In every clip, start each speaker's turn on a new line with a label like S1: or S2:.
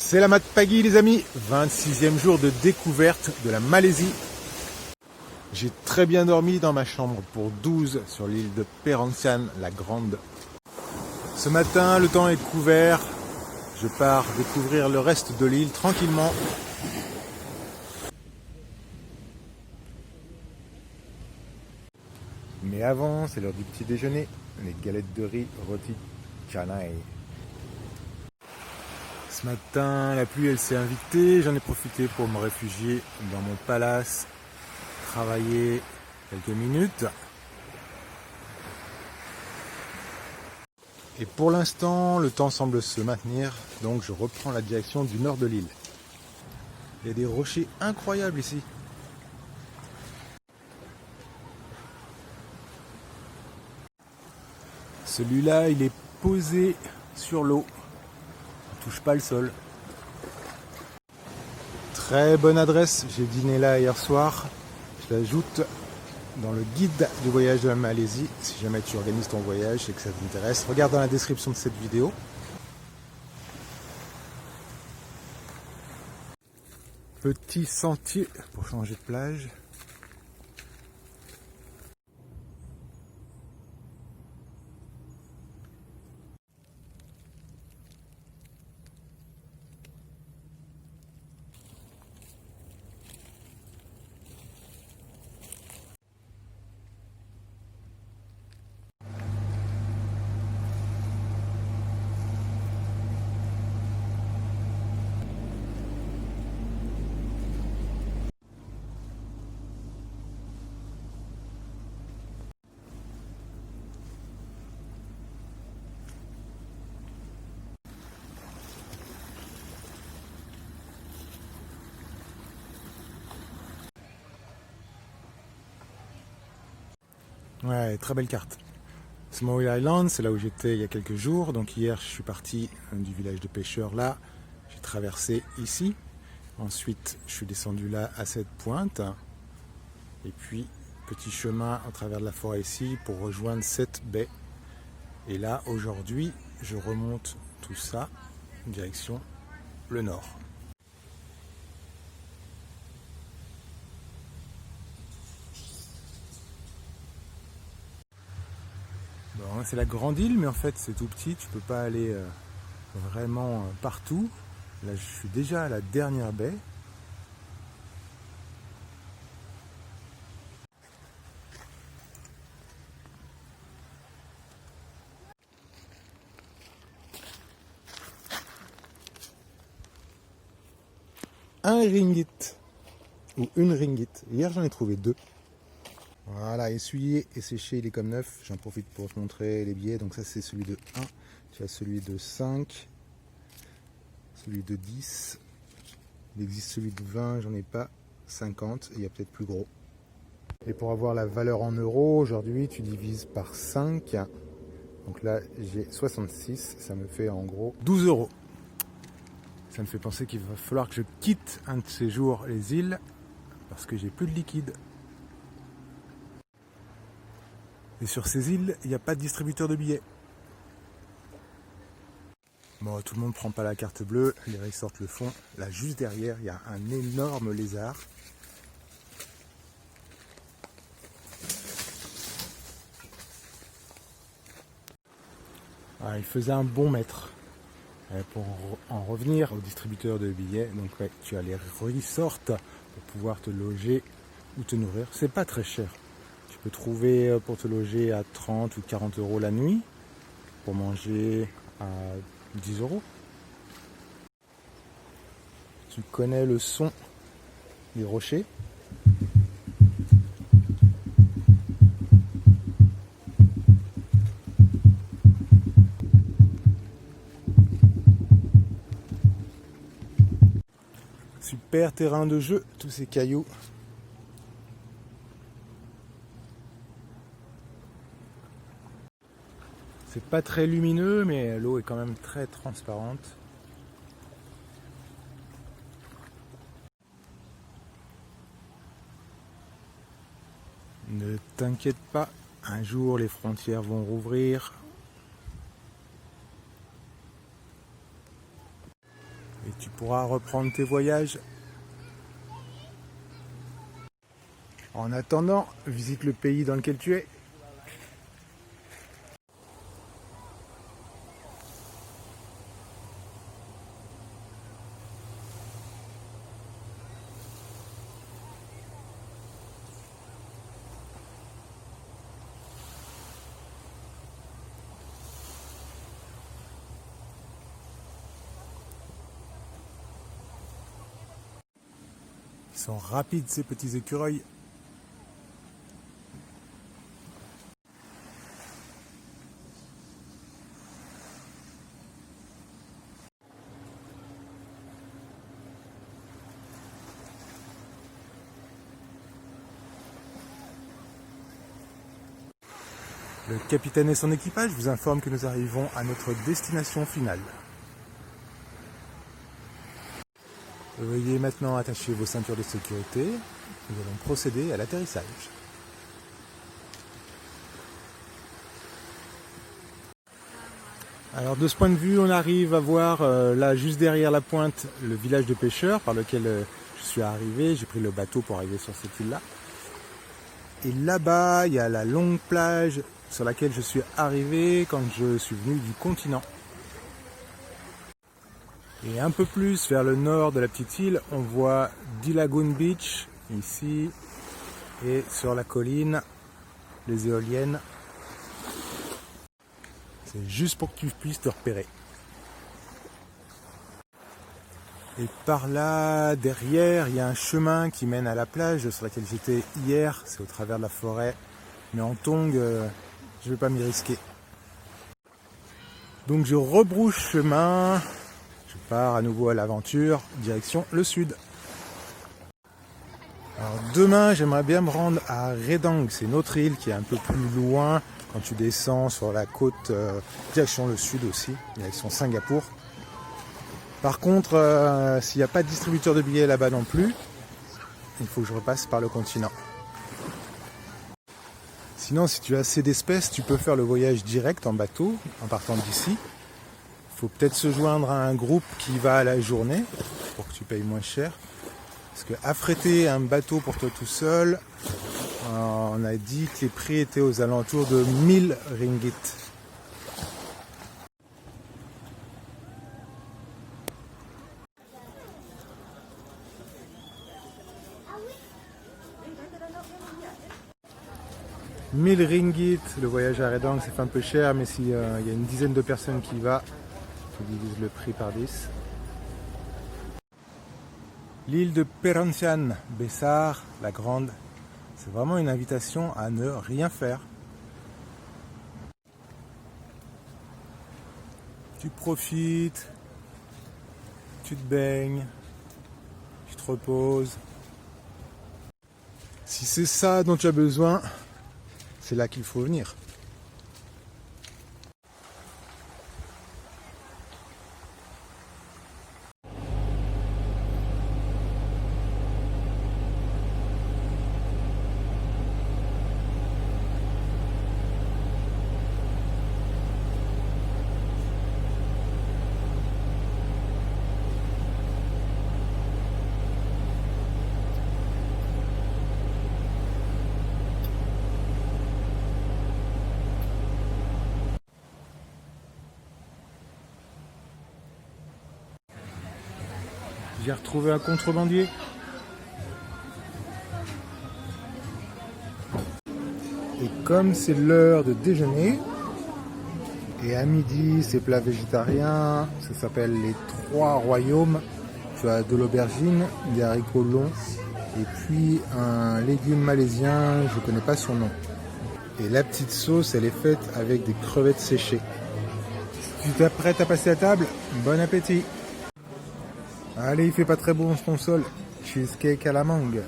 S1: C'est la Mat Pagi les amis, 26e jour de découverte de la Malaisie. J'ai très bien dormi dans ma chambre pour 12 sur l'île de Perhentian, la Grande. Ce matin, le temps est couvert. Je pars découvrir le reste de l'île tranquillement. Mais avant, c'est l'heure du petit déjeuner. Les galettes de riz rôti canai. Ce matin, la pluie elle s'est invitée. J'en ai profité pour me réfugier dans mon palace, travailler quelques minutes. Et pour l'instant, le temps semble se maintenir, donc je reprends la direction du nord de l'île. Il y a des rochers incroyables ici. Celui-là, il est posé sur l'eau. On ne touche pas le sol. Très bonne adresse, j'ai dîné là hier soir. Je l'ajoute dans le guide du voyage de la Malaisie. Si jamais tu organises ton voyage et que ça t'intéresse, regarde dans la description de cette vidéo. Petit sentier pour changer de plage. Ouais, très belle carte. Small Island, c'est là où j'étais il y a quelques jours. Donc hier, je suis parti du village de pêcheurs là. J'ai traversé ici. Ensuite, je suis descendu là à cette pointe. Et puis, petit chemin à travers de la forêt ici pour rejoindre cette baie. Et là, aujourd'hui, je remonte tout ça direction le nord. Bon, c'est la grande île, mais en fait c'est tout petit, tu peux pas aller vraiment partout. Là, je suis déjà à la dernière baie. Un ringgit ou une ringgit. Hier j'en ai trouvé deux. Voilà, essuyé et séché, il est comme neuf. J'en profite pour te montrer les billets. Donc ça c'est celui de 1, tu as celui de 5, celui de 10. Il existe celui de 20, j'en ai pas, 50, et il y a peut-être plus gros. Et pour avoir la valeur en euros, aujourd'hui tu divises par 5. Donc là j'ai 66, ça me fait en gros 12 euros. Ça me fait penser qu'il va falloir que je quitte un de ces jours les îles parce que j'ai plus de liquide. Et sur ces îles, il n'y a pas de distributeur de billets. Bon, tout le monde ne prend pas la carte bleue, les resorts le font. Là, juste derrière, il y a un énorme lézard. Ah, il faisait un bon mètre. Pour en revenir au distributeur de billets, donc ouais, tu as les resorts pour pouvoir te loger ou te nourrir. C'est pas très cher. Tu peux trouver pour te loger à 30 ou 40 euros la nuit, pour manger à 10 euros. Tu connais le son des rochers. Super terrain de jeu, tous ces cailloux. C'est pas très lumineux, mais l'eau est quand même très transparente. Ne t'inquiète pas, un jour les frontières vont rouvrir. Et tu pourras reprendre tes voyages. En attendant, visite le pays dans lequel tu es. Ils sont rapides ces petits écureuils. Le capitaine et son équipage vous informent que nous arrivons à notre destination finale. Veuillez maintenant attacher vos ceintures de sécurité. Nous allons procéder à l'atterrissage. Alors de ce point de vue, on arrive à voir là juste derrière la pointe le village de pêcheurs par lequel je suis arrivé. J'ai pris le bateau pour arriver sur cette île-là. Et là-bas, il y a la longue plage sur laquelle je suis arrivé quand je suis venu du continent. Et un peu plus vers le nord de la petite île, on voit Dilagoon Beach, ici, et sur la colline, les éoliennes. C'est juste pour que tu puisses te repérer. Et par là, derrière, il y a un chemin qui mène à la plage sur laquelle j'étais hier. C'est au travers de la forêt. Mais en tongs, je ne vais pas m'y risquer. Donc je rebrousse chemin. Je pars à nouveau à l'aventure, direction le sud. Alors demain, j'aimerais bien me rendre à Redang. C'est une autre île qui est un peu plus loin. Quand tu descends sur la côte, direction le sud aussi, direction Singapour. Par contre, s'il n'y a pas de distributeur de billets là-bas non plus, il faut que je repasse par le continent. Sinon, si tu as assez d'espèces, tu peux faire le voyage direct en bateau, en partant d'ici. Il faut peut-être se joindre à un groupe qui va à la journée, pour que tu payes moins cher. Parce que affréter un bateau pour toi tout seul, on a dit que les prix étaient aux alentours de 1000 ringgit. « 1000 ringgit, le voyage à Redang, ça fait un peu cher, mais s'il y a une dizaine de personnes qui va, tu divises le prix par 10. L'île de Perhentian Besar, la grande, c'est vraiment une invitation à ne rien faire. Tu profites, tu te baignes, tu te reposes. Si c'est ça dont tu as besoin, c'est là qu'il faut venir. J'ai retrouvé un contrebandier. Et comme c'est l'heure de déjeuner, et à midi c'est plat végétarien, ça s'appelle les 3 royaumes. Tu as de l'aubergine, des haricots longs, et puis un légume malaisien, je ne connais pas son nom. Et la petite sauce, elle est faite avec des crevettes séchées. Tu t'apprêtes à passer à table? Bon appétit! Allez, il fait pas très beau en ce console. Cheesecake à la mangue.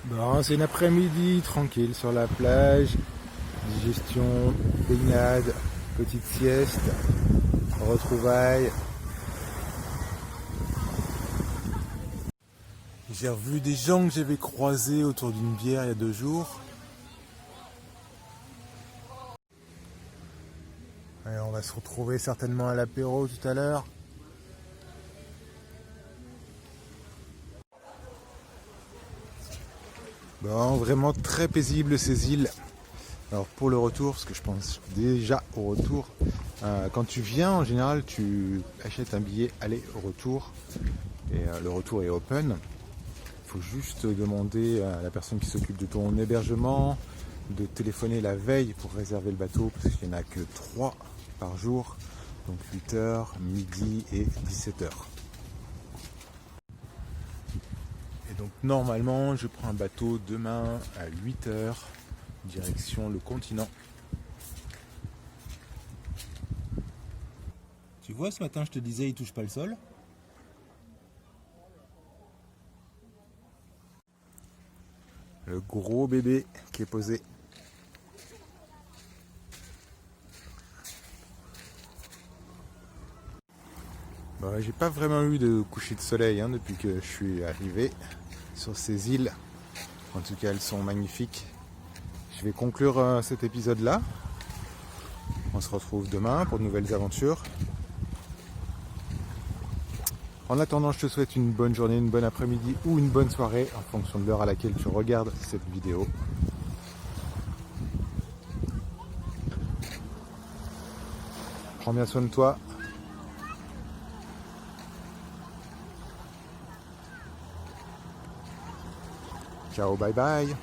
S1: Bon, c'est une après-midi tranquille sur la plage. Digestion, baignade, petite sieste, retrouvailles. J'ai revu des gens que j'avais croisés autour d'une bière il y a 2 jours. Et on va se retrouver certainement à l'apéro tout à l'heure. Bon, vraiment très paisible ces îles. Alors pour le retour, parce que je pense déjà au retour, quand tu viens en général tu achètes un billet aller-retour et le retour est open. Il faut juste demander à la personne qui s'occupe de ton hébergement de téléphoner la veille pour réserver le bateau parce qu'il n'y en a que 3 par jour, donc 8h, midi et 17h. Et donc normalement je prends un bateau demain à 8h, direction le continent. Tu vois, ce matin je te disais il touche pas le sol. Le gros bébé qui est posé. Bon, j'ai pas vraiment eu de coucher de soleil depuis que je suis arrivé sur ces îles. En tout cas, elles sont magnifiques. Je vais conclure cet épisode là. On se retrouve demain pour de nouvelles aventures. En attendant, je te souhaite une bonne journée, une bonne après-midi ou une bonne soirée en fonction de l'heure à laquelle tu regardes cette vidéo. Prends bien soin de toi. Ciao, bye bye.